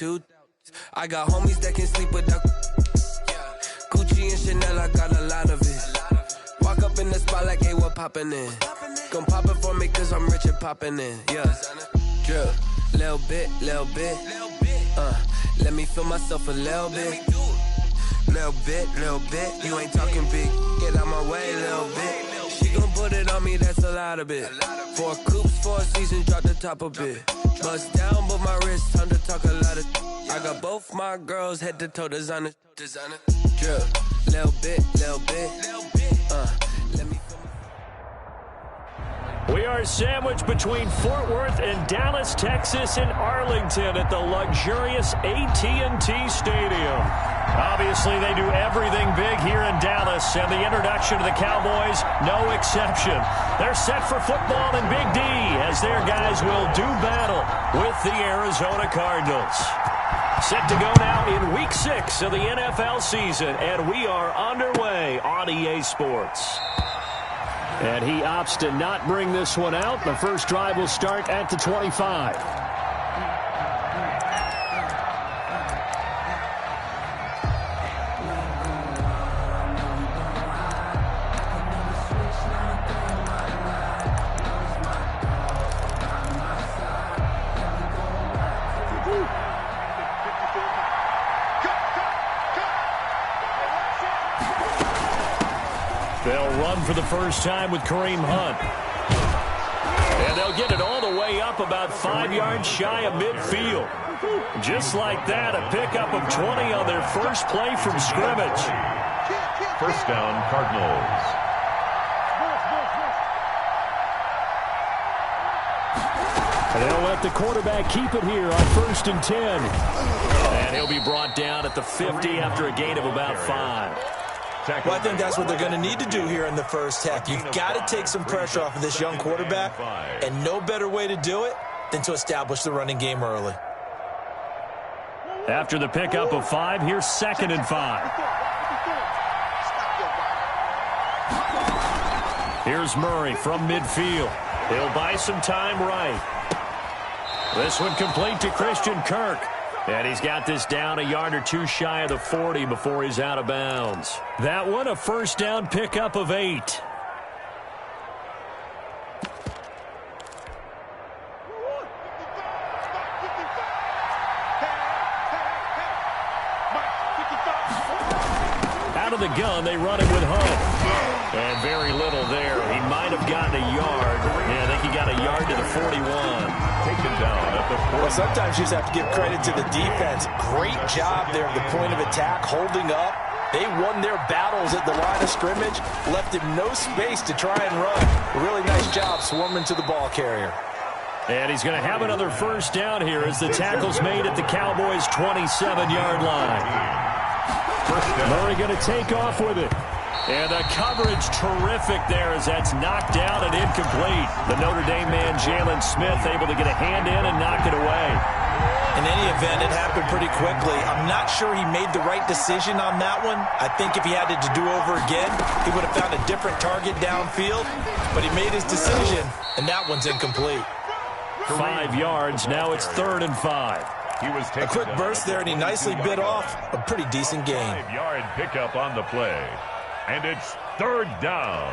two. I got homies that can sleep without. Gucci and Chanel, I got a lot of it. Walk up in the spot like, hey, what poppin' in? Gon' pop it for me cause I'm rich and poppin' in. Yeah, drip, little bit. Let me feel myself a little bit. Little bit. You ain't talking big. Get out my way, little bit. She gon' put it on me, that's a lot of it. 4 coops, 4 seasons, drop the top a bit. Bust down, but my wrist, time to talk a lot of. I got both my girls head to toe designer. Drip, little bit. Let me feel We are sandwiched between Fort Worth and Dallas, Texas, and Arlington at the luxurious AT&T Stadium. Obviously, they do everything big here in Dallas, and the introduction to the Cowboys, no exception. They're set for football in Big D as their guys will do battle with the Arizona Cardinals. Set to go now in Week 6 of the NFL season, and we are underway on EA Sports. And he opts to not bring this one out. The first drive will start at the 25. They'll run for the first time with Kareem Hunt. And they'll get it all the way up about 5 yards shy of midfield. Just like that, a pickup of 20 on their first play from scrimmage. First down, Cardinals. And they'll let the quarterback keep it here on 1st and 10. And he'll be brought down at the 50 after a gain of about 5. Well, I think that's what they're going to need to do here in the first half. You've got to take some pressure off of this young quarterback, and no better way to do it than to establish the running game early. After the pickup of 5, here's 2nd and 5. Here's Murray from midfield. He'll buy some time right. This one complete to Christian Kirk. And he's got this down a yard or 2 shy of the 40 before he's out of bounds. That one a first down pickup of 8. Out of the gun, they run it with Hunt. And very little there. He might have gotten a yard. Yeah, I think he got a yard to the 41. Taken down at the 40. Well, sometimes you just have to give credit to the defense. Great job there at the point of attack, holding up. They won their battles at the line of scrimmage, left him no space to try and run. A really nice job swarming to the ball carrier. And he's going to have another first down here as the tackle's made at the Cowboys' 27-yard line. Murray going to take off with it. And the coverage terrific there as that's knocked down and incomplete. The Notre Dame man, Jalen Smith, able to get a hand in and knock it away. In any event, it happened pretty quickly. I'm not sure he made the right decision on that one. I think if he had it to do over again, he would have found a different target downfield. But he made his decision, and that one's incomplete. 5 yards. Now it's 3rd and 5. A quick burst there, and he nicely bit off a pretty decent gain. 5-yard pickup on the play. And it's 3rd down.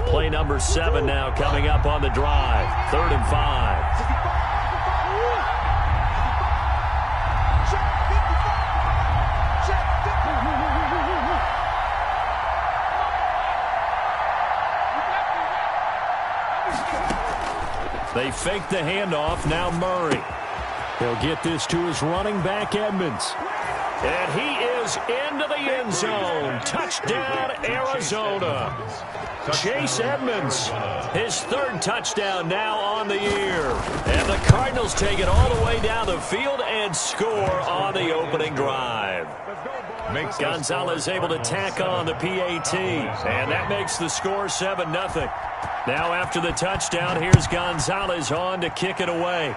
Play number 7 now coming up on the drive. 3rd and 5. They fake the handoff. Now Murray. He'll get this to his running back, Edmonds. And he is into the end zone. Touchdown, Arizona. Chase Edmonds, his 3rd touchdown now on the year. And the Cardinals take it all the way down the field and score on the opening drive. Gonzalez able to tack on the PAT. And that makes the score 7-0. Now after the touchdown, here's Gonzalez on to kick it away.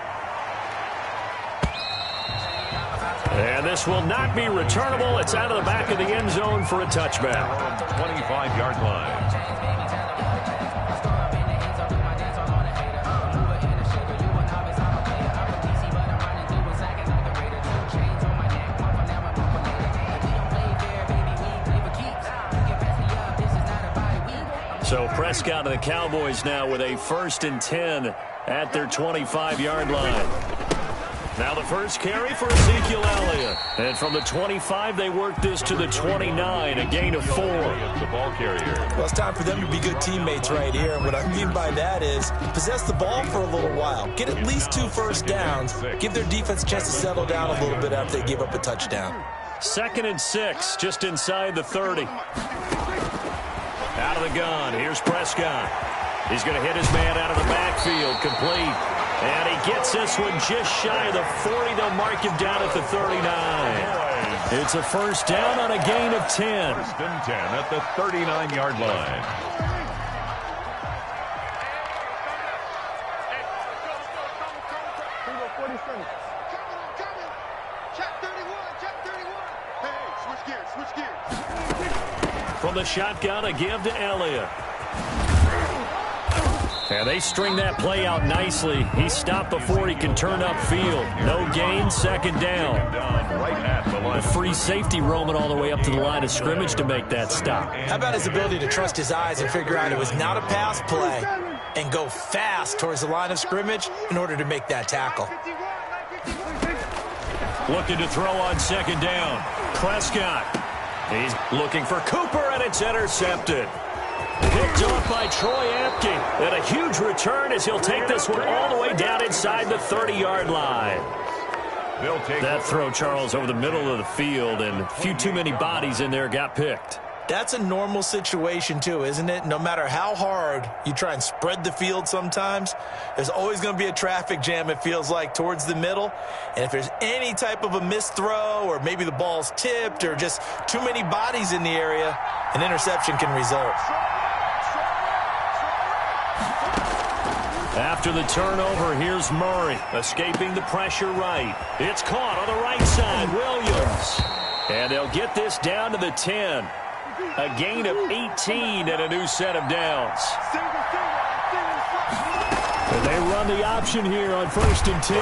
And this will not be returnable. It's out of the back of the end zone for a touchback. 25-yard line. So Prescott and the Cowboys now with a 1st and 10 at their 25-yard line. Now the first carry for Ezekiel Elliott. And from the 25, they work this to the 29, a gain of 4. The ball carrier. Well, it's time for them to be good teammates right here. And what I mean by that is possess the ball for a little while. Get at least 2 first downs. Give their defense a chance to settle down a little bit after they give up a touchdown. 2nd and 6, just inside the 30. Out of the gun, here's Prescott. He's going to hit his man out of the backfield, complete. And he gets this one just shy of the 40. They'll mark him down at the 39. It's a first down on a gain of 10. 1st and 10 at the 39-yard line. From the shotgun, a give to Elliott. And they string that play out nicely. He stopped before he can turn upfield. No gain, 2nd down. Right at the line. A free safety roaming all the way up to the line of scrimmage to make that stop. How about his ability to trust his eyes and figure out it was not a pass play and go fast towards the line of scrimmage in order to make that tackle. Looking to throw on 2nd down. Prescott. He's looking for Cooper, and it's intercepted. Picked off by Troy Apke. And a huge return as he'll take this one all the way down inside the 30-yard line. That throw, Charles, over the middle of the field, and a few too many bodies in there got picked. That's a normal situation, too, isn't it? No matter how hard you try and spread the field sometimes, there's always going to be a traffic jam, it feels like, towards the middle. And if there's any type of a missed throw or maybe the ball's tipped or just too many bodies in the area, an interception can result. After the turnover, here's Murray, escaping the pressure right. It's caught on the right side, Williams. And they'll get this down to the 10. A gain of 18 and a new set of downs. And they run the option here on 1st and 10.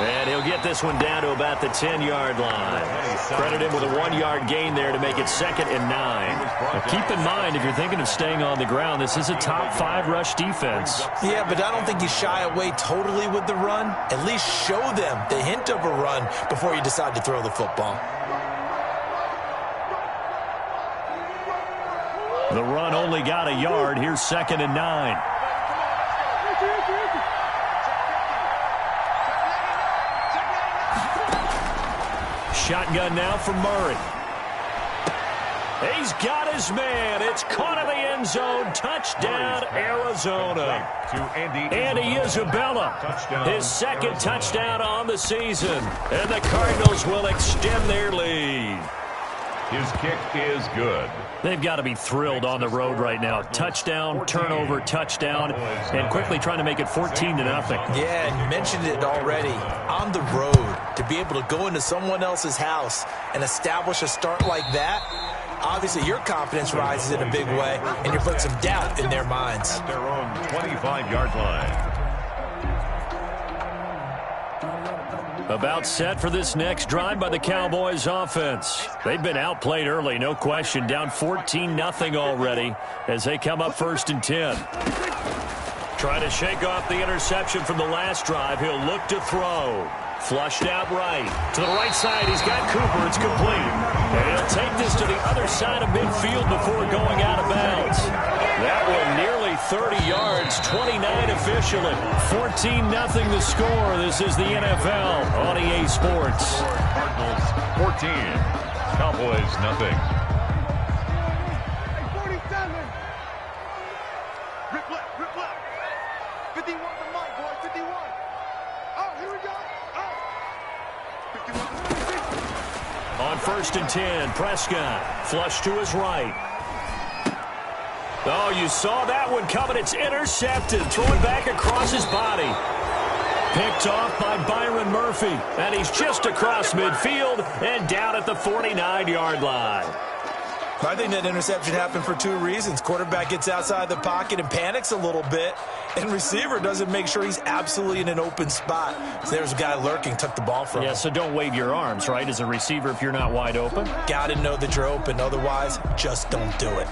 And he'll get this one down to about the 10-yard line. Credit him with a 1-yard gain there to make it 2nd and 9. Now keep in mind, if you're thinking of staying on the ground, this is a top 5 rush defense. Yeah, but I don't think you shy away totally with the run. At least show them the hint of a run before you decide to throw the football. The run only got a yard. Here's 2nd and 9. Shotgun now from Murray. He's got his man. It's caught in the end zone. Touchdown, Arizona. Andy Isabella, his 2nd touchdown on the season. And the Cardinals will extend their lead. His kick is good. They've got to be thrilled on the road right now. Touchdown, turnover, touchdown, and quickly trying to make it 14-0. Yeah, and you mentioned it already. On the road, to be able to go into someone else's house and establish a start like that, obviously your confidence rises in a big way, and you put some doubt in their minds. At their own 25-yard line. About set for this next drive by the Cowboys offense. They've been outplayed early, no question. Down 14-0 already as they come up 1st and 10. Trying to shake off the interception from the last drive. He'll look to throw. Flushed out right. To the right side, he's got Cooper. It's complete. And he'll take this to the other side of midfield before going out of bounds. That one nearly 30 yards, 29 officially. 14-0 the score. This is the NFL on EA Sports. Cardinals 14, Cowboys nothing. Rip left. 51 to Mike, boy, 51. Oh, here we go. Oh. 51 to 26. On 1st and 10, Prescott flush to his right. Oh, you saw that one coming. It's intercepted. Throwing back across his body. Picked off by Byron Murphy. And he's just across midfield and down at the 49-yard line. I think that interception happened for two reasons. Quarterback gets outside the pocket and panics a little bit, and receiver doesn't make sure he's absolutely in an open spot. So there's a guy lurking, took the ball from him. Yeah, so don't wave your arms, right, as a receiver if you're not wide open? Got to know that you're open. Otherwise, just don't do it.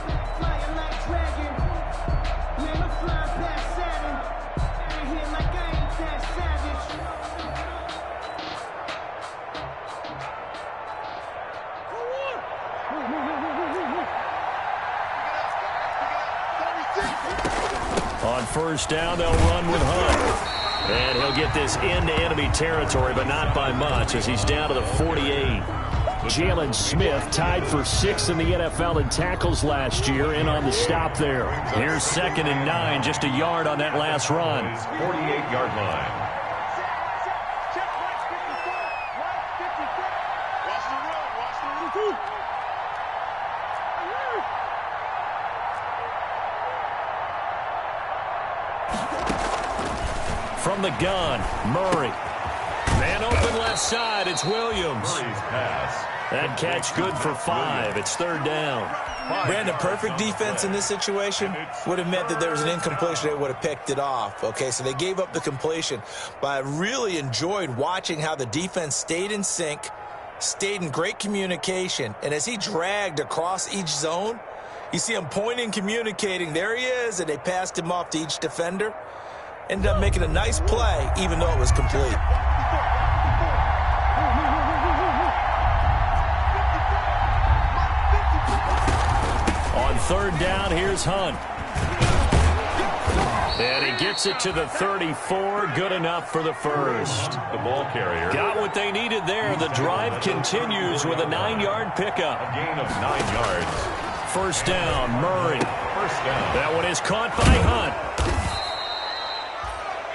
On first down, they'll run with Hunt. And he'll get this into enemy territory, but not by much, as he's down to the 48. Jalen Smith tied for 6th in the NFL in tackles last year, in on the stop there. Here's 2nd and 9, just a yard on that last run. 48-yard line. From the gun, Murray. Man open left side, it's Williams. Murray's pass. That catch good for 5. It's 3rd down. Brandon, perfect defense in this situation would have meant that there was an incompletion. They would have picked it off. Okay, so they gave up the completion. But I really enjoyed watching how the defense stayed in sync, stayed in great communication. And as he dragged across each zone, you see him pointing, communicating. There he is, and they passed him off to each defender. Ended up making a nice play, even though it was complete. On 3rd down, here's Hunt. And he gets it to the 34. Good enough for the first. The ball carrier. Got what they needed there. The drive continues with a 9-yard pickup. A gain of 9 yards. First down, Murray. First down. That one is caught by Hunt.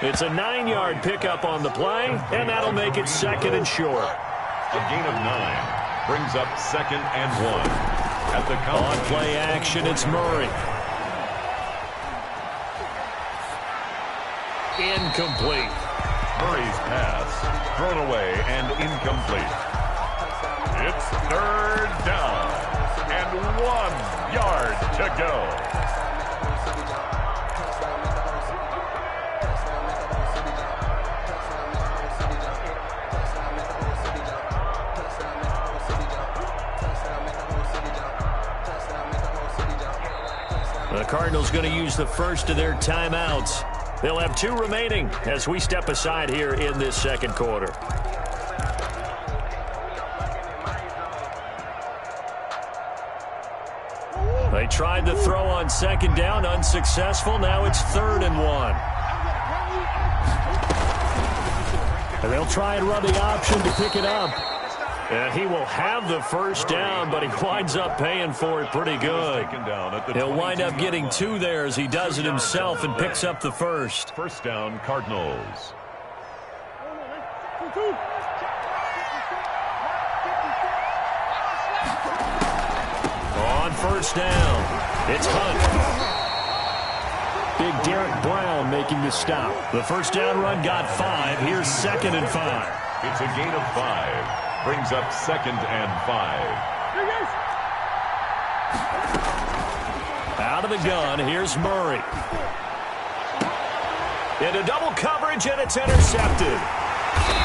It's a 9-yard pickup on the play, and that'll make it 2nd and short. A gain of 9 brings up 2nd and 1. At the count. On play action, it's Murray. Incomplete. Murray's pass thrown away and incomplete. It's 3rd down and 1 yard to go. The Cardinals going to use the first of their timeouts. They'll have 2 remaining as we step aside here in this 2nd quarter. They tried to throw on 2nd down, unsuccessful. Now it's 3rd and 1. And they'll try and run the option to pick it up. And he will have the first down, but he winds up paying for it pretty good. He'll wind up getting 2 there as he does it himself and picks up the first. First down, Cardinals. On first down, it's Hunt. Big Derek Brown making the stop. The first down run got 5. Here's 2nd and 5. It's a gain of 5. Brings up 2nd and 5. Out of the gun, here's Murray. Into double coverage, and it's intercepted.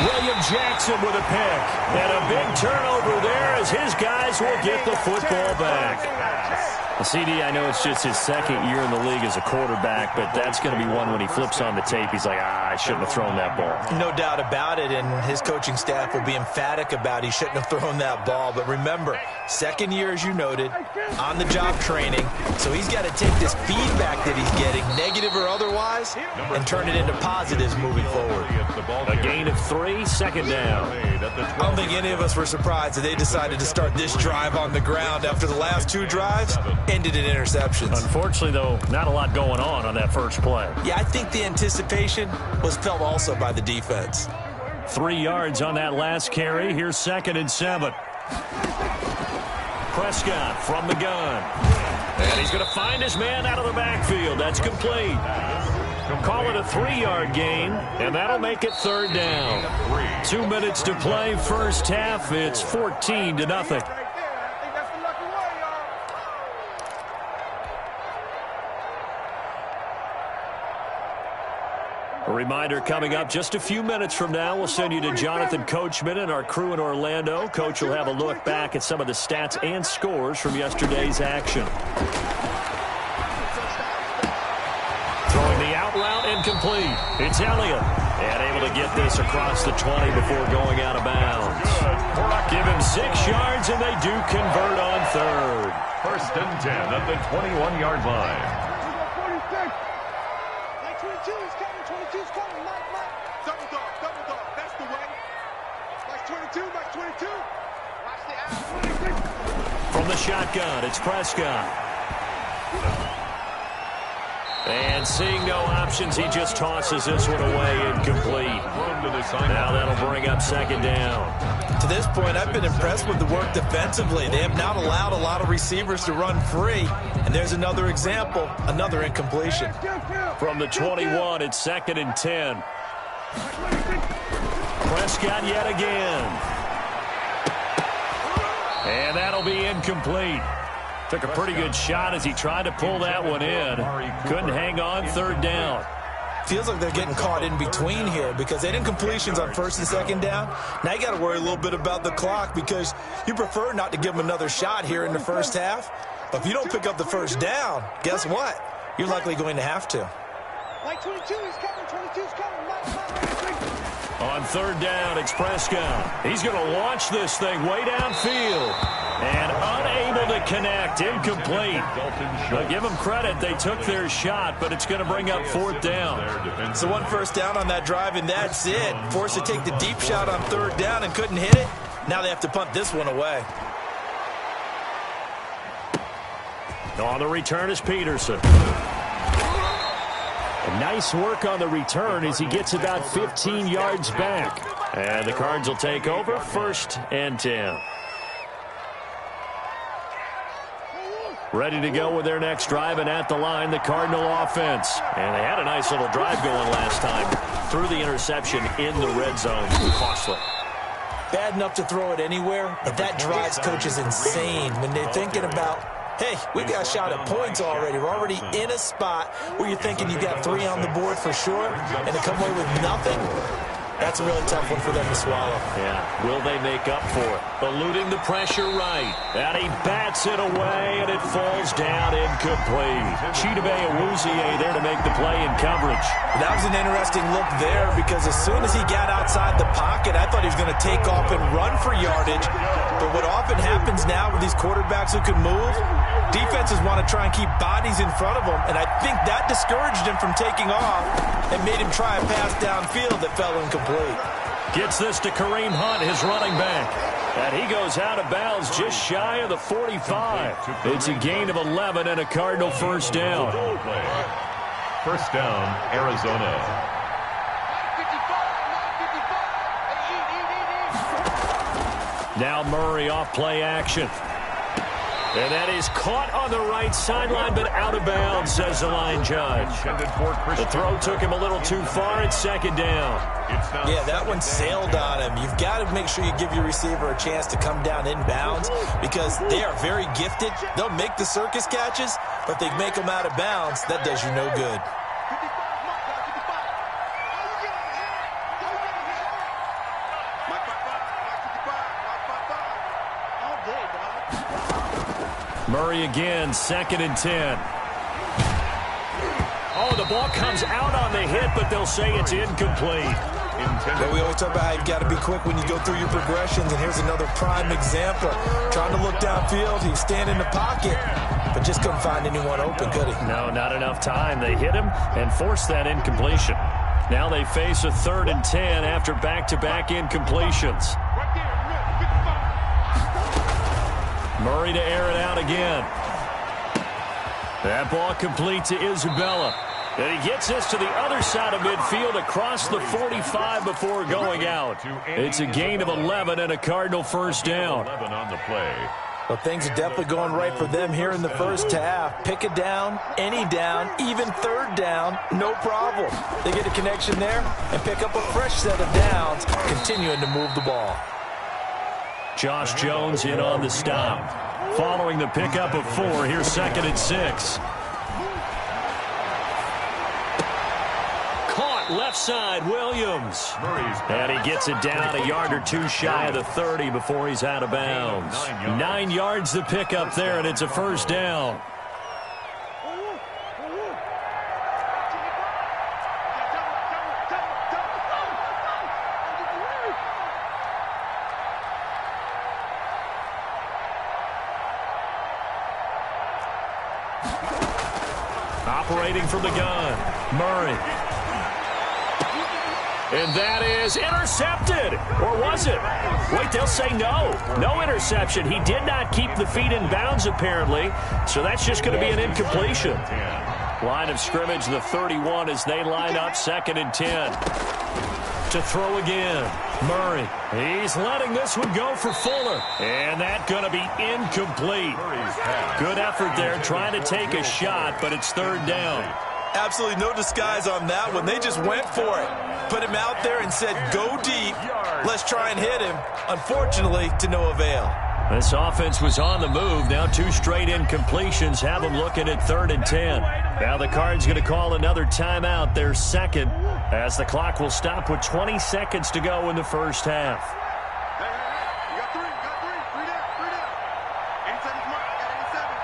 William Jackson with a pick. And a big turnover there as his guys will get the football back. CD, I know it's just his 2nd year in the league as a quarterback, but that's going to be one when he flips on the tape, he's like, I shouldn't have thrown that ball. No doubt about it, and his coaching staff will be emphatic about he shouldn't have thrown that ball. But remember, 2nd year, as you noted, on-the-job training, so he's got to take this feedback that he's getting, negative or otherwise, and turn it into positives moving forward. A gain of 3, 2nd down. I don't think any of us were surprised that they decided to start this drive on the ground after the last 2 drives ended in interceptions. Unfortunately, though, not a lot going on that first play. Yeah, I think the anticipation was felt also by the defense. 3 yards on that last carry. Here's 2nd and 7. Prescott from the gun. And he's going to find his man out of the backfield. That's complete. Call it a 3-yard gain, and that'll make it 3rd down. 2 minutes to play first half. It's 14-0. reminder coming up just a few minutes from now, we'll send you to Jonathan Coachman and our crew in Orlando. Coach will have a look back at some of the stats and scores from yesterday's action. Throwing the out route incomplete. It's Elliott. And able to get this across the 20 before going out of bounds. Give him 6 yards, and they do convert on third. 1st and 10 at the 21-yard line. 22 is coming. 22 is coming. Mike. Double dog. That's the way. Mike 22. Watch the out. From the shotgun, it's Prescott. And seeing no options, he just tosses this one away incomplete. Now that'll bring up 2nd down. To this point, I've been impressed with the work defensively. They have not allowed a lot of receivers to run free. And there's another example, another incompletion. From the 21, it's 2nd and 10. Prescott yet again. And that'll be incomplete. Took a pretty good shot as he tried to pull that one in. Couldn't hang on 3rd down. Feels like they're getting caught in between here because they didn't completions on 1st and 2nd down. Now you got to worry a little bit about the clock because you prefer not to give them another shot here in the first half. But if you don't pick up the 1st down, guess what? You're likely going to have to. Mike 22 is coming. 22 is coming. Mike. On 3rd down, it's Prescott. He's going to launch this thing way downfield. And unable to connect, incomplete. But give them credit, they took their shot, but it's going to bring up 4th down. So 1 first down on that drive, and that's it. Forced to take the deep shot on 3rd down and couldn't hit it. Now they have to punt this one away. On the return is Peterson. Nice work on the return as he gets about 15 yards back. And the Cards will take over 1st and 10. Ready to go with their next drive, and at the line, the Cardinal offense. And they had a nice little drive going last time. Threw the interception in the red zone. Costly. Bad enough to throw it anywhere, but that drives coaches insane when they're thinking about, hey, we've got a shot at points already. We're already in a spot where you're thinking you got 3 on the board for sure, and to come away with nothing, that's a really tough one for them to swallow. Yeah, will they make up for it? Eluding the pressure right. And he bats it away, and it falls down incomplete. Chidobe Awuzie there to make the play in coverage. That was an interesting look there because as soon as he got outside the pocket, I thought he was going to take off and run for yardage. But what often happens now with these quarterbacks who can move, defenses want to try and keep bodies in front of them, and I think that discouraged him from taking off and made him try a pass downfield that fell incomplete. Gets this to Kareem Hunt, his running back. And he goes out of bounds just shy of the 45. It's a gain of 11 and a Cardinal 1st down. 1st down, Arizona. Now Murray off play action. And that is caught on the right sideline, but out of bounds, says the line judge. The throw took him a little too far. It's 2nd down. Yeah, that one sailed on him. You've got to make sure you give your receiver a chance to come down inbounds because they are very gifted. They'll make the circus catches, but they make them out of bounds. That does you no good. Murray again, 2nd and 10. Oh, the ball comes out on the hit, but they'll say it's incomplete. But we always talk about how you've got to be quick when you go through your progressions, and here's another prime example. Trying to look downfield, he's standing in the pocket, but just couldn't find anyone open, could he? No, not enough time. They hit him and forced that incompletion. Now they face a 3rd and 10 after back-to-back incompletions. Murray to air it out again. That ball complete to Isabella. And he gets this to the other side of midfield across the 45 before going out. It's a gain of 11 and a Cardinal 1st down. 11 on the play. Well, things are definitely going right for them here in the first half. Pick a down, any down, even 3rd down, no problem. They get a connection there and pick up a fresh set of downs, continuing to move the ball. Josh Jones in on the stop. Following the pickup of 4, here's 2nd and 6. Caught left side, Williams. And he gets it down a yard or two shy of the 30 before he's out of bounds. 9 yards to pick up there, and it's a first down. Operating from the gun, Murray. And that is intercepted. Or was it? Wait, they'll say no. No interception. He did not keep the feet in bounds, apparently. So that's just going to be an incompletion. Line of scrimmage, the 31, as they line up 2nd and 10. To throw again, Murray. He's letting this one go for Fuller. And that's going to be incomplete. Good effort there, trying to take a shot, but it's 3rd down. Absolutely no disguise on that one. They just went for it. Put him out there and said, go deep. Let's try and hit him. Unfortunately, to no avail. This offense was on the move. Now 2 straight incompletions have them looking at 3rd and 10. Now the Cards going to call another timeout, their 2nd, as the clock will stop with 20 seconds to go in the first half. You got 3 down. 87's mark. I got 87.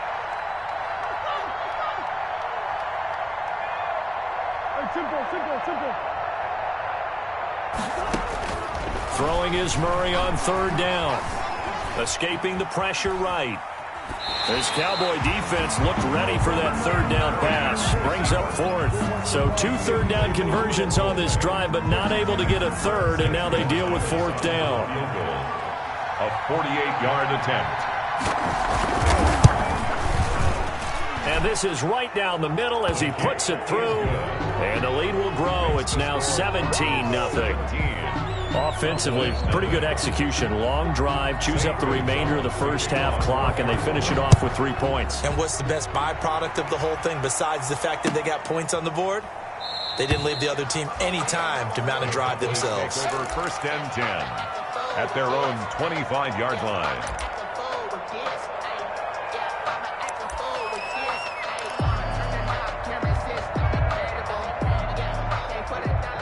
Simple. Throwing is Murray on 3rd down. Escaping the pressure right. This Cowboy defense looked ready for that 3rd down pass. Brings up 4th. So 2 3rd down conversions on this drive, but not able to get a 3rd, and now they deal with 4th down. A 48-yard attempt. And this is right down the middle as he puts it through. And the lead will grow. It's now 17-0. Offensively, pretty good execution. Long drive, chews up the remainder of the first half clock, and they finish it off with 3 points. And what's the best byproduct of the whole thing besides the fact that they got points on the board? They didn't leave the other team any time to mount a drive themselves. Over 1st and 10 at their own 25-yard line.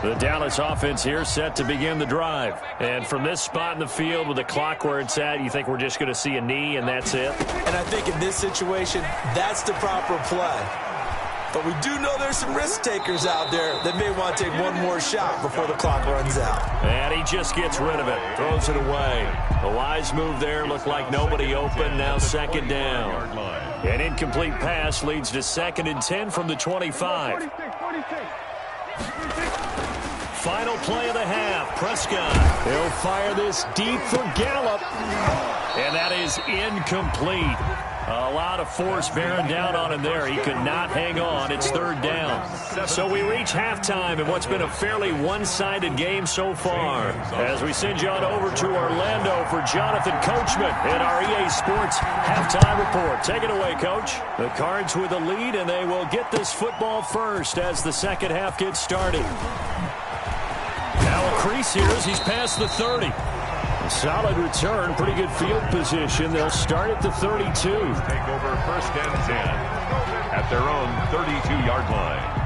The Dallas offense here set to begin the drive. And from this spot in the field with the clock where it's at, you think we're just going to see a knee and that's it? And I think in this situation, that's the proper play. But we do know there's some risk takers out there that may want to take one more shot before the clock runs out. And he just gets rid of it, throws it away. The wise move there, looked like nobody open, now 2nd down. An incomplete pass leads to 2nd and 10 from the 25. Final play of the half. Prescott. He'll fire this deep for Gallup. And that is incomplete. A lot of force bearing down on him there. He could not hang on. It's 3rd down. So we reach halftime in what's been a fairly one-sided game so far. As we send you on over to Orlando for Jonathan Coachman in our EA Sports Halftime Report. Take it away, Coach. The Cards with the lead, and they will get this football first as the second half gets started. Now a crease here as he's past the 30. Solid return, pretty good field position. They'll start at the 32. Take over 1st and 10 at their own 32-yard line.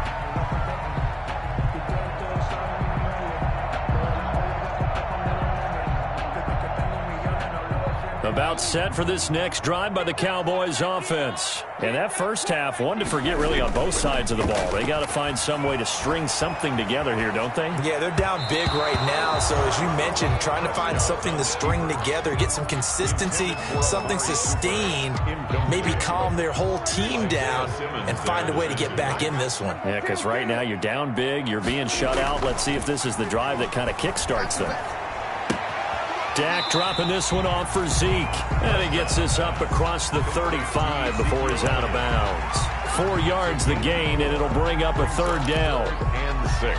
About set for this next drive by the Cowboys offense. And that first half, one to forget really on both sides of the ball. They got to find some way to string something together here, don't they? Yeah, they're down big right now. So as you mentioned, trying to find something to string together, get some consistency, something sustained, maybe calm their whole team down and find a way to get back in this one. Yeah, because right now you're down big, you're being shut out. Let's see if this is the drive that kind of kickstarts them. Dak dropping this one off for Zeke. And he gets this up across the 35 before he's out of bounds. 4 yards the gain, and it'll bring up a 3rd down. And 6.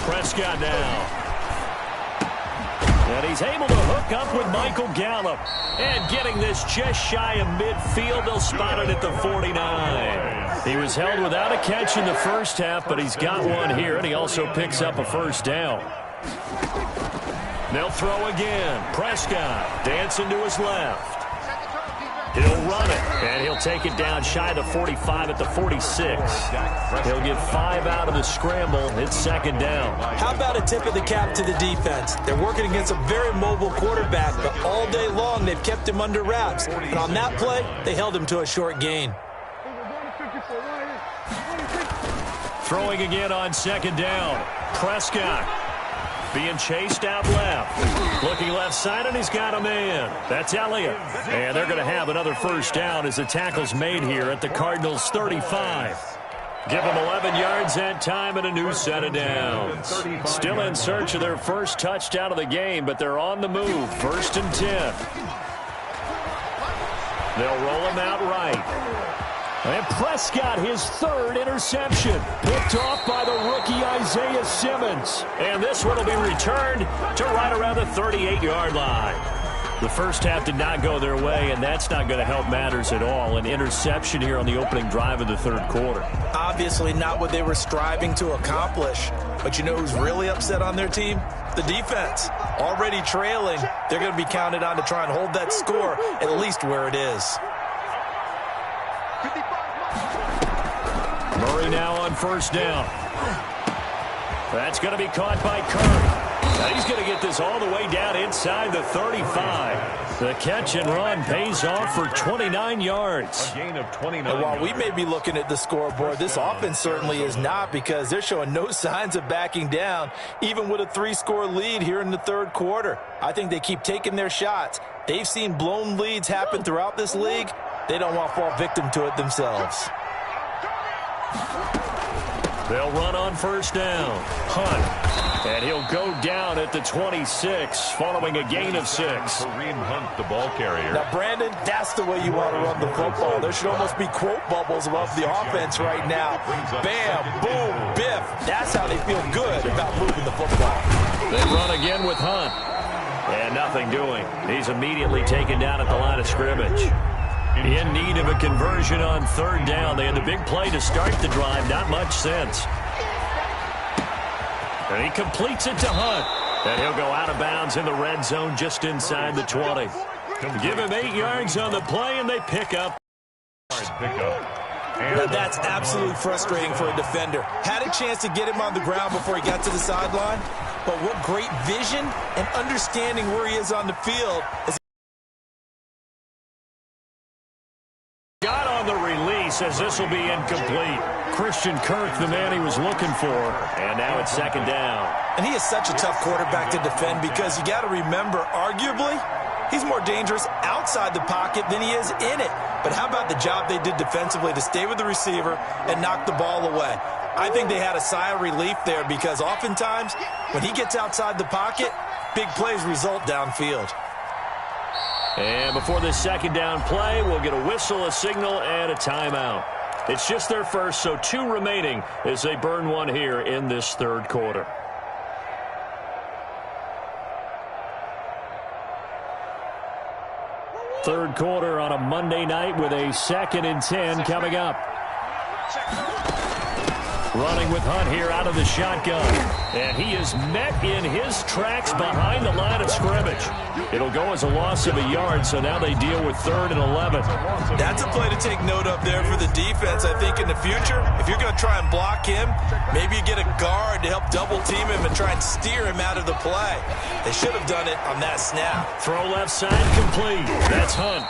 Prescott now. And he's able to hook up with Michael Gallup. And getting this just shy of midfield, they'll spot it at the 49. He was held without a catch in the first half, but he's got one here, and he also picks up a first down. They'll throw again. Prescott dancing to his left. He'll run it, and he'll take it down shy of the 45 at the 46. He'll get 5 out of the scramble. It's second down. How about a tip of the cap to the defense? They're working against a very mobile quarterback, but all day long they've kept him under wraps. And on that play, they held him to a short gain. Throwing again on second down. Prescott being chased out left. Looking left side, and he's got a man. That's Elliott. And they're going to have another first down as the tackle's made here at the Cardinals' 35. Give them 11 yards that time and a new set of downs. Still in search of their first touchdown of the game, but they're on the move. 1st and 10. They'll roll him out right. And Prescott, his 3rd interception. Picked off by the rookie Isaiah Simmons. And this one will be returned to right around the 38-yard line. The first half did not go their way, and that's not going to help matters at all. An interception here on the opening drive of the 3rd quarter. Obviously not what they were striving to accomplish. But you know who's really upset on their team? The defense. Already trailing, they're going to be counted on to try and hold that score at least where it is. Murray now on first down. That's going to be caught by Kirk. Now he's going to get this all the way down inside the 35. The catch and run pays off for 29 yards. A gain of 29 and while yards. we may be looking at the scoreboard, this offense certainly is not, because they're showing no signs of backing down, even with a 3-score lead here in the 3rd quarter. I think they keep taking their shots. They've seen blown leads happen throughout this league. They don't want to fall victim to it themselves. They'll run on first down. Hunt. And he'll go down at the 26 following a gain of 6. Kareem Hunt, the ball carrier. Now, Brandon, that's the way you want to run the football. There should almost be quote bubbles above the offense right now. Bam, boom, biff. That's how they feel good about moving the football. They run again with Hunt. And nothing doing. He's immediately taken down at the line of scrimmage. In need of a conversion on 3rd down. They had the big play to start the drive. Not much sense. And he completes it to Hunt. And he'll go out of bounds in the red zone just inside the 20. Give him 8 yards on the play, and they pick up. Now that's absolutely frustrating for a defender. Had a chance to get him on the ground before he got to the sideline. But what great vision and understanding where he is on the field. Got on the release as this will be incomplete. Christian Kirk, the man he was looking for. And now it's 2nd down. And he is such a tough quarterback to defend, because you got to remember, arguably, he's more dangerous outside the pocket than he is in it. But how about the job they did defensively to stay with the receiver and knock the ball away? I think they had a sigh of relief there, because oftentimes when he gets outside the pocket, big plays result downfield. And before this 2nd down play, we'll get a whistle, a signal, and a timeout. It's just their first, so 2 remaining as they burn one here in this 3rd quarter. Third quarter on a Monday night with a 2nd and 10 coming up. Running with Hunt here out of the shotgun. And he is met in his tracks behind the line of scrimmage. It'll go as a loss of a yard, so now they deal with 3rd and 11. That's a play to take note of there for the defense. I think in the future, if you're going to try and block him, maybe you get a guard to help double team him and try and steer him out of the play. They should have done it on that snap. Throw left side complete. That's Hunt.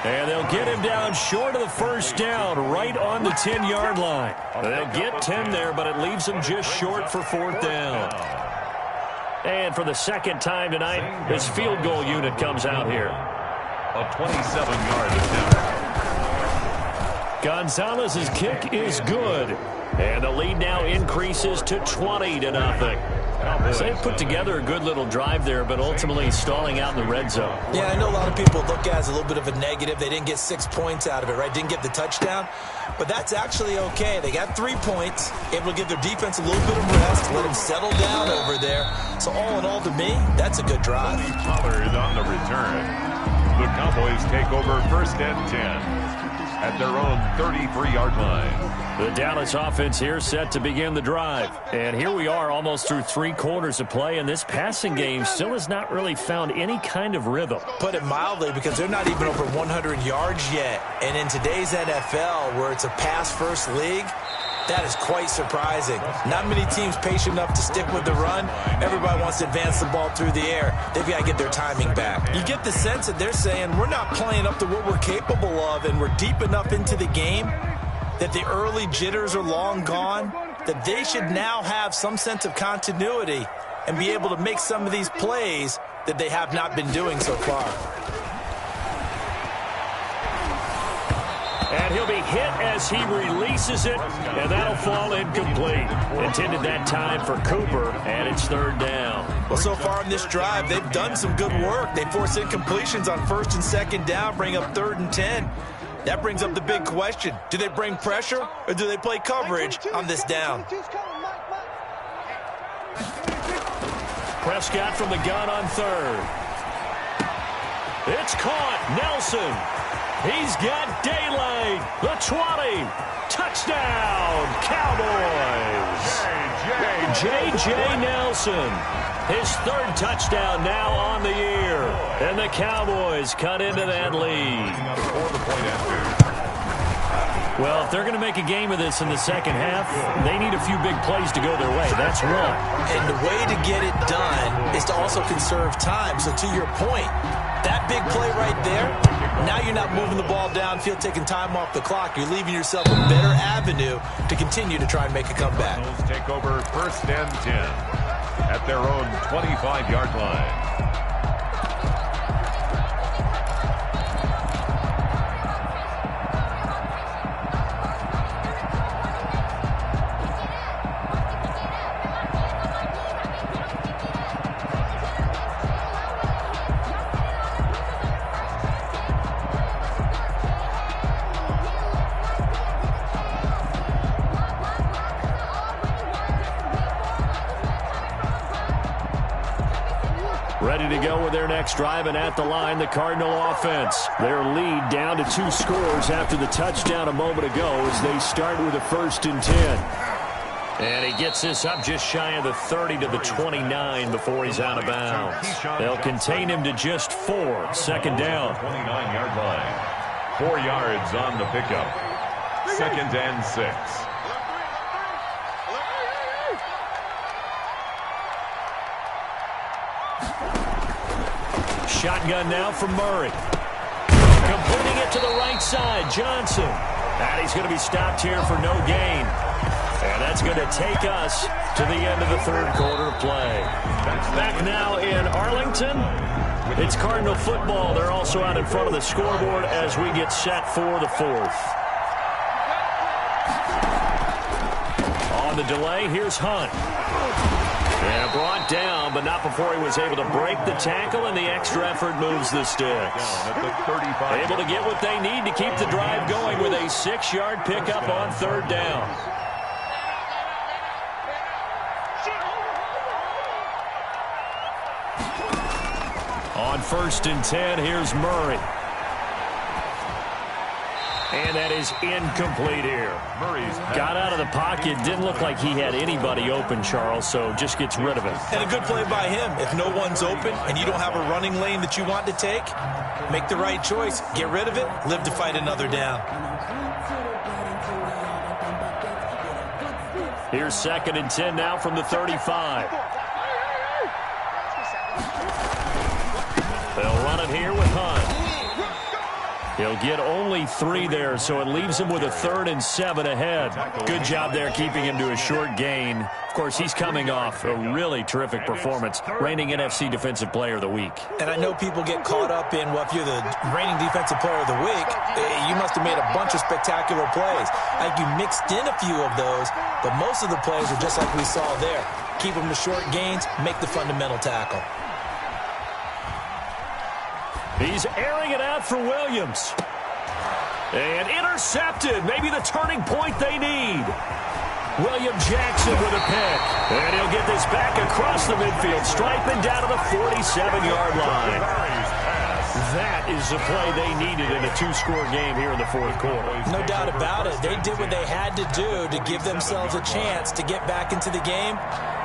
And they'll get him down short of the first down, right on the 10-yard line. They'll get 10 there, but it leaves them just short for 4th down. And for the 2nd time tonight, his field goal unit comes out here. A 27-yard attempt. Gonzalez's kick is good. And the lead now increases to 20-0. So they put together a good little drive there, but ultimately stalling out in the red zone. Yeah, I know a lot of people look at it as a little bit of a negative. They didn't get 6 points out of it, right? Didn't get the touchdown. But that's actually okay. They got 3 points, able to give their defense a little bit of rest, let them settle down over there. So all in all, to me, that's a good drive. Pollard on the return. The Cowboys take over 1st and 10 at their own 33-yard line. The Dallas offense here set to begin the drive. And here we are almost through 3 quarters of play, and this passing game still has not really found any kind of rhythm. Put it mildly, because they're not even over 100 yards yet. And in today's NFL, where it's a pass-first league, that is quite surprising. Not many teams patient enough to stick with the run. Everybody wants to advance the ball through the air. They've got to get their timing back. You get the sense that they're saying, we're not playing up to what we're capable of, and we're deep enough into the game that the early jitters are long gone, that they should now have some sense of continuity and be able to make some of these plays that they have not been doing so far. And he'll be hit as he releases it, and that'll fall incomplete. Intended that time for Cooper, and it's 3rd down. Well, so far in this drive, they've done some good work. They force incompletions on 1st and 2nd down, bring up 3rd and 10. That brings up the big question. Do they bring pressure, or do they play coverage on this down? Prescott from the gun on 3rd. It's caught. Nelson. He's got daylight. The 20. Touchdown, Cowboys. J.J. Nelson. His 3rd touchdown now on the year. And the Cowboys cut into that lead. Well, if they're going to make a game of this in the second half, they need a few big plays to go their way. That's one. And the way to get it done is to also conserve time. So to your point, that big play right there, now you're not moving the ball downfield, taking time off the clock. You're leaving yourself a better avenue to continue to try and make a comeback. Those take over 1st and 10 at their own 25-yard line. Ready to go with their next drive, and at the line, the Cardinal offense. Their lead down to 2 scores after the touchdown a moment ago as they start with a 1st and 10. And he gets this up just shy of the 30 to the 29 before he's out of bounds. They'll contain him to just 4. 2nd down. 29-yard line. 4 yards on the pickup. 2nd and 6. Shotgun now from Murray. Completing it to the right side, Johnson. And he's going to be stopped here for no gain. And that's going to take us to the end of the 3rd quarter of play. Back now in Arlington. It's Cardinal football. They're also out in front of the scoreboard as we get set for the 4th. On the delay, here's Hunt. And brought down, but not before he was able to break the tackle, and the extra effort moves the sticks. Able to get what they need to keep the drive going with a 6-yard pickup on 3rd down. On 1st and 10, here's Murray. And that is incomplete here. Murray's got out of the pocket. Didn't look like he had anybody open, Charles, so just gets rid of it. And a good play by him. If no one's open and you don't have a running lane that you want to take, make the right choice. Get rid of it. Live to fight another down. Here's 2nd and 10 now from the 35. They'll run it here with Hunt. He'll get only 3 there, so it leaves him with a 3rd and 7 ahead. Good job there keeping him to a short gain. Of course, he's coming off a really terrific performance, reigning NFC Defensive Player of the Week. And I know people get caught up in, well, if you're the reigning Defensive Player of the Week, you must have made a bunch of spectacular plays. I think you mixed in a few of those, but most of the plays are just like we saw there. Keep them to short gains, make the fundamental tackle. He's airing it out for Williams. And intercepted. Maybe the turning point they need. William Jackson with a pick. And he'll get this back across the midfield stripe and down to the 47-yard line. That is the play they needed in a two-score game here in the fourth quarter. No doubt about it. They did what they had to do to give themselves a chance to get back into the game.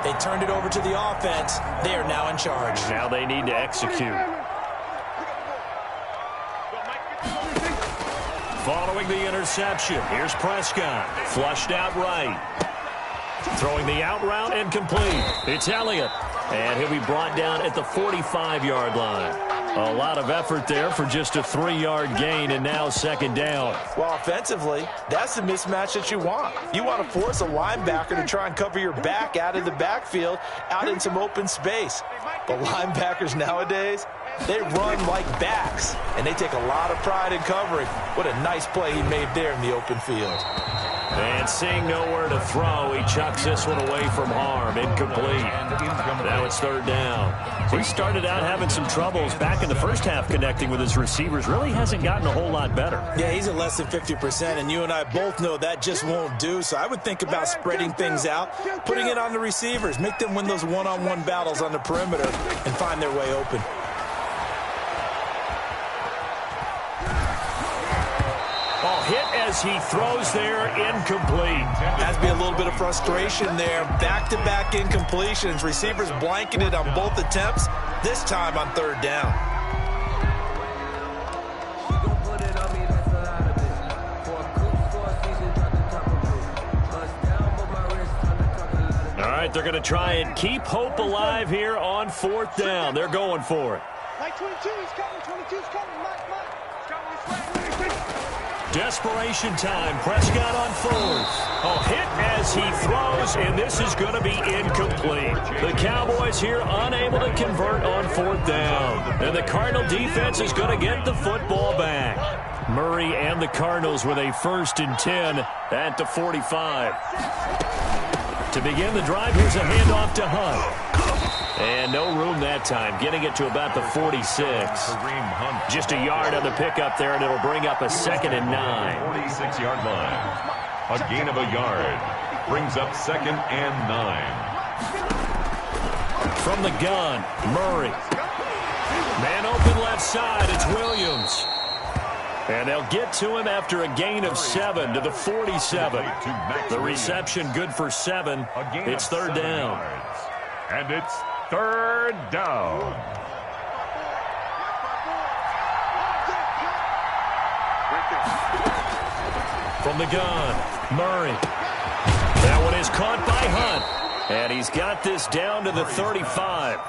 They turned it over to the offense. They are now in charge. Now they need to execute. Following the interception, here's Prescott. Flushed out right. Throwing the out route and complete. It's Elliott. And he'll be brought down at the 45-yard line. A lot of effort there for just a 3-yard gain, and now second down. Well, offensively, that's the mismatch that you want. You want to force a linebacker to try and cover your back out of the backfield, out in some open space. But linebackers nowadays, they run like backs, and they take a lot of pride in covering. What a nice play he made there in the open field. And seeing nowhere to throw, he chucks this one away from harm. Incomplete. Now it's third down. He started out having some troubles back in the first half connecting with his receivers. Really hasn't gotten a whole lot better. Yeah, he's at less than 50%, and you and I both know that just won't do. So I would think about spreading things out, putting it on the receivers, make them win those one-on-one battles on the perimeter, and find their way open. Hit as he throws there, incomplete. Has to be a little bit of frustration there. Back-to-back incompletions. Receivers blanketed on both attempts, this time on third down. All right, they're going to try and keep hope alive here on fourth down. They're going for it. Mike 22, he's coming. 22's coming. Mike. Desperation time. Prescott on fourth. A hit as he throws, and this is going to be incomplete. The Cowboys here unable to convert on fourth down. And the Cardinal defense is going to get the football back. Murray and the Cardinals with a 1st and 10 at the 45. To begin the drive, here's a handoff to Hunt. And no room that time, getting it to about the 46. Just a yard on the pickup there, and it'll bring up a 2nd and 9. 46-yard line. A gain of a yard. Brings up 2nd and 9. From the gun, Murray. Man open left side, it's Williams. And they'll get to him after a gain of 7 to the 47. The reception good for 7. It's third down. And it's third down. From the gun, Murray. That one is caught by Hunt. And he's got this down to the 35.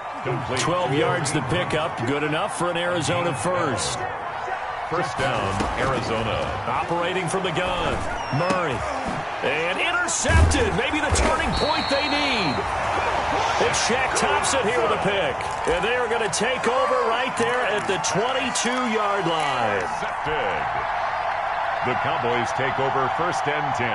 12 yards the pickup. Good enough for an Arizona first. First down, Arizona. Operating from the gun, Murray. And intercepted. Maybe the turning point they need. It's Shaq Thompson here with a pick. And they are going to take over right there at the 22-yard line. Intercepted. The Cowboys take over 1st and 10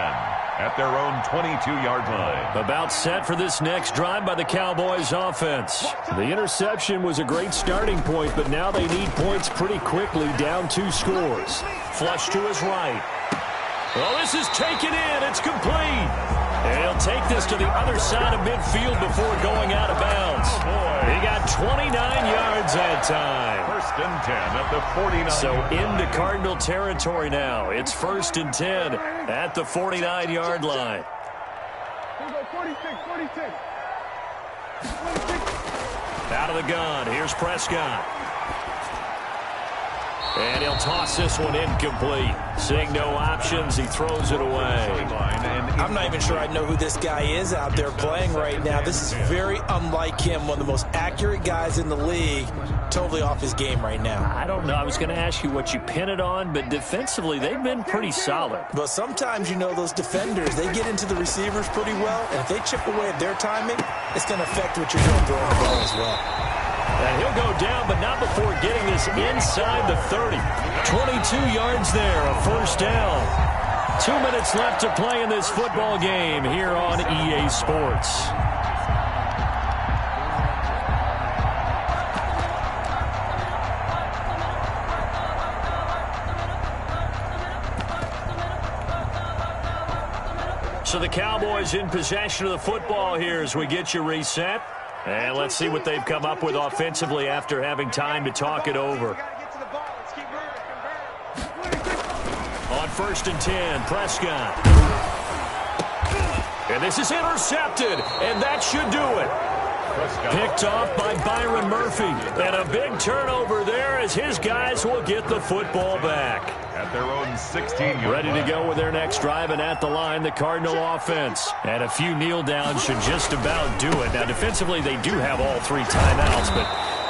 at their own 22-yard line. About set for this next drive by the Cowboys offense. The interception was a great starting point, but now they need points pretty quickly, down 2 scores. Flush to his right. Well, this is taken in. It's complete. And he'll take this to the other side of midfield before going out of bounds. He got 29 yards that time. 1st and 10 at the 49. So into Cardinal territory now. It's 1st and 10 at the 49-yard line. 46. Out of the gun. Here's Prescott. And he'll toss this one incomplete. Seeing no options, he throws it away. I'm not even sure I know who this guy is out there playing right now. This is very unlike him, one of the most accurate guys in the league. Totally off his game right now. I don't know. I was going to ask you what you pin it on, but defensively, they've been pretty solid. But sometimes, you know, those defenders, they get into the receivers pretty well, and if they chip away at their timing, it's going to affect what you're doing throwing the ball as well. And he'll go down, but not before getting this inside the 30. 22 yards there, a first down. 2 minutes left to play in this football game here on EA Sports. So the Cowboys in possession of the football here as we get you reset. And let's see what they've come up with offensively after having time to talk it over. On 1st and 10, Prescott. And this is intercepted, and that should do it. Picked off by Byron Murphy. And a big turnover there as his guys will get the football back. At their own 16-yard Ready to go with their next drive, and at the line, the Cardinal offense. And a few kneel downs should just about do it. Now, defensively, they do have all 3 timeouts, but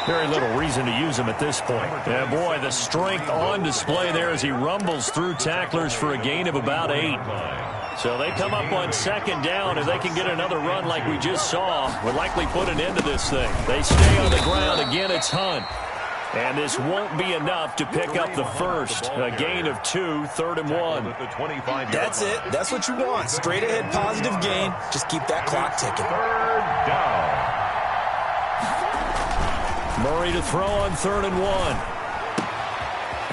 very little reason to use them at this point. Yeah, boy, the strength on display there as he rumbles through tacklers for a gain of about 8. So they come up on 2nd down. If they can get another run like we just saw, would likely put an end to this thing. They stay on the ground. Again, it's Hunt. And this won't be enough to pick up the first. A gain of 2, 3rd and 1. That's it. That's what you want. Straight ahead positive gain. Just keep that clock ticking. 3rd down. Murray to throw on 3rd and 1.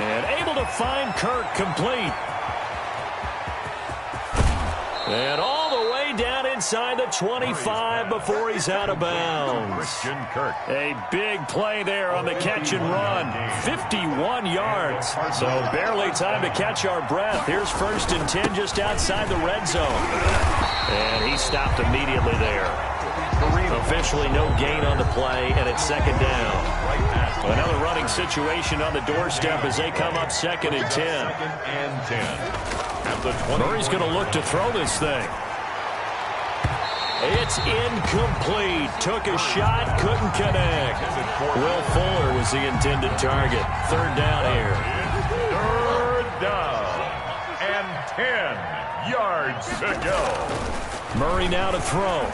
And able to find Kirk complete. And all the way down inside the 25 before he's out of bounds. Christian Kirk. A big play there on the catch and run. 51 yards. So barely time to catch our breath. Here's 1st and 10 just outside the red zone. And he stopped immediately there. Officially no gain on the play, and it's 2nd down. Another running situation on the doorstep as they come up 2nd and 10. 2nd and 10. Murray's going to look to throw this thing. It's incomplete. Took a shot, couldn't connect. Will Fuller was the intended target. 3rd down here. 3rd down. And 10 yards to go. Murray now to throw.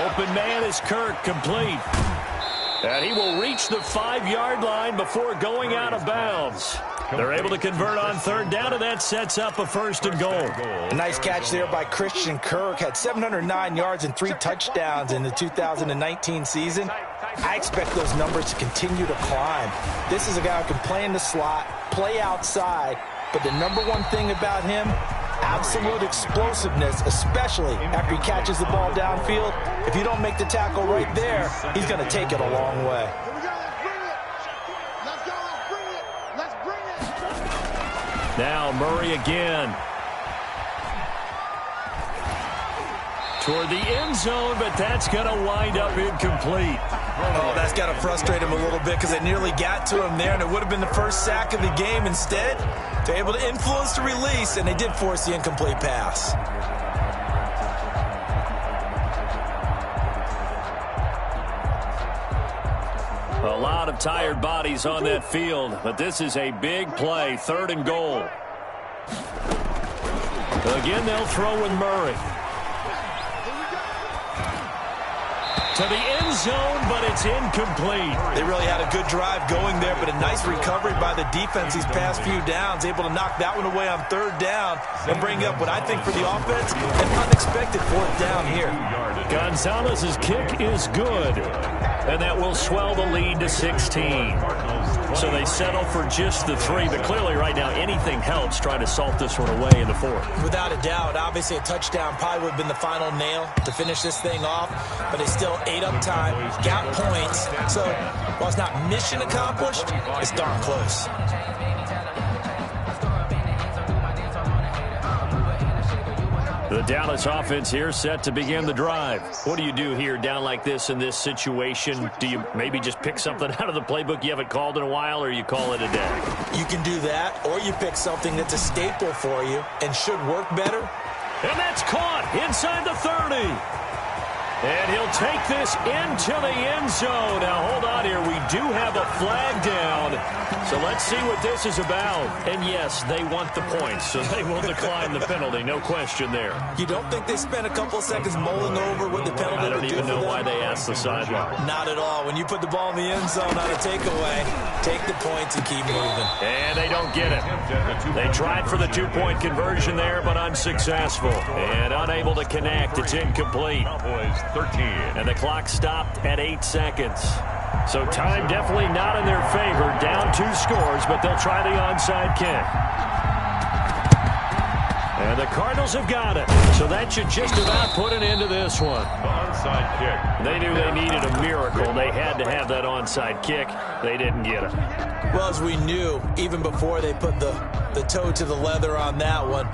Open man is Kirk, complete. And he will reach the 5-yard line before going out of bounds. They're able to convert on 3rd down, and that sets up a 1st and goal. A nice catch there by Christian Kirk. Had 709 yards and 3 touchdowns in the 2019 season. I expect those numbers to continue to climb. This is a guy who can play in the slot, play outside, but the number one thing about him, absolute explosiveness, especially after he catches the ball downfield. If you don't make the tackle right there, he's going to take it a long way. Now Murray again. Toward the end zone, but that's going to wind up incomplete. Oh, that's got to frustrate him a little bit because they nearly got to him there, and it would have been the first sack of the game. Instead, they're able to influence the release, and they did force the incomplete pass. A lot of tired bodies on that field, but this is a big play, 3rd and goal. Again, they'll throw with Murray. To the end zone, but it's incomplete. They really had a good drive going there, but a nice recovery by the defense these past few downs, able to knock that one away on 3rd down and bring up what I think for the offense, an unexpected 4th down here. Gonzalez's kick is good, and that will swell the lead to 16. So they settle for just the 3, but clearly right now anything helps trying to salt this one away in the 4th. Without a doubt, obviously a touchdown probably would have been the final nail to finish this thing off, but it's still 8 up time, got points, so while it's not mission accomplished, it's darn close. The Dallas offense here set to begin the drive. What do you do here down like this in this situation? Do you maybe just pick something out of the playbook you haven't called in a while, or you call it a day? You can do that, or you pick something that's a staple for you and should work better. And that's caught inside the 30. And he'll take this into the end zone. Now, hold on here. We do have a flag down. So let's see what this is about. And yes, they want the points, so they will decline the penalty. No question there. You don't think they spent a couple of seconds mulling over what the penalty I don't would do even know for them? why they asked the sideline. Not at all. When you put the ball in the end zone on a takeaway, take the points and keep moving. And they don't get it. They tried for the two-point conversion there, but unsuccessful. And unable to connect. It's incomplete. Cowboys 13. And the clock stopped at 8 seconds. So time definitely not in their favor. Down 2 scores, but they'll try the onside kick. And the Cardinals have got it. So that should just about put an end to this one. The onside kick. They knew they needed a miracle. They had to have that onside kick. They didn't get it. Well, as we knew, even before they put the toe to the leather on that one,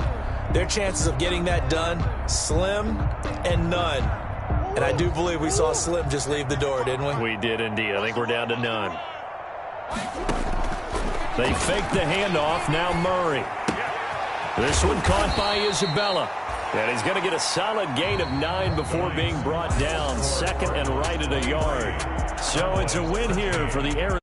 their chances of getting that done, slim and none. And I do believe we saw Slim just leave the door, didn't we? We did indeed. I think we're down to none. They faked the handoff. Now Murray. This one caught by Isabella. And he's going to get a solid gain of 9 before being brought down. Second and right at a yard. So it's a win here for the Arizona.